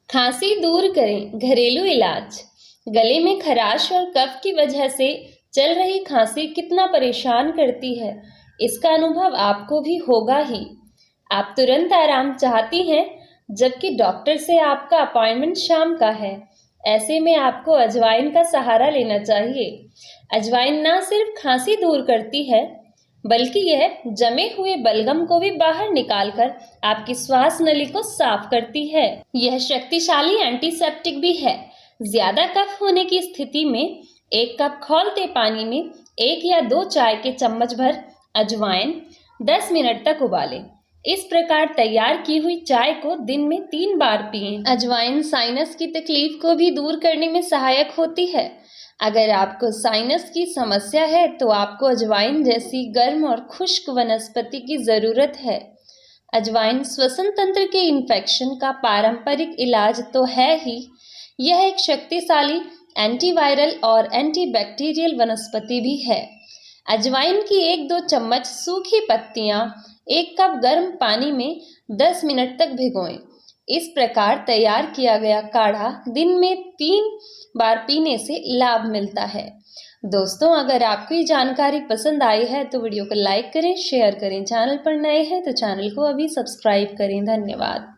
खांसी दूर करें घरेलू इलाज। गले में खराश और कफ की वजह से चल रही खांसी कितना परेशान करती है, इसका अनुभव आपको भी होगा ही। आप तुरंत आराम चाहती हैं, जबकि डॉक्टर से आपका अपॉइंटमेंट शाम का है। ऐसे में आपको अजवाइन का सहारा लेना चाहिए। अजवाइन ना सिर्फ खांसी दूर करती है, बल्कि यह जमे हुए बलगम को भी बाहर निकालकर आपकी श्वास नली को साफ करती है। यह शक्तिशाली एंटीसेप्टिक भी है। ज्यादा कफ होने की स्थिति में 1 कप खौलते पानी में 1 या 2 चाय के चम्मच भर अजवाइन 10 मिनट तक उबालें। इस प्रकार तैयार की हुई चाय को दिन में 3 बार पिएं। अजवाइन साइनस की तकलीफ को भी दूर करने में सहायक होती है। अगर आपको साइनस की समस्या है तो आपको अजवाइन जैसी गर्म और खुश्क वनस्पति की जरूरत है। अजवाइन श्वसन तंत्र के इन्फेक्शन का पारंपरिक इलाज तो है ही, यह एक शक्तिशाली एंटीवायरल और एंटीबैक्टीरियल वनस्पति भी है। अजवाइन की 1-2 चम्मच सूखी पत्तियां 1 कप गर्म पानी में 10 मिनट तक भिगोएं। इस प्रकार तैयार किया गया काढ़ा दिन में 3 बार पीने से लाभ मिलता है। दोस्तों, अगर आपको ये जानकारी पसंद आई है तो वीडियो को लाइक करें, शेयर करें। चैनल पर नए हैं तो चैनल को अभी सब्सक्राइब करें। धन्यवाद।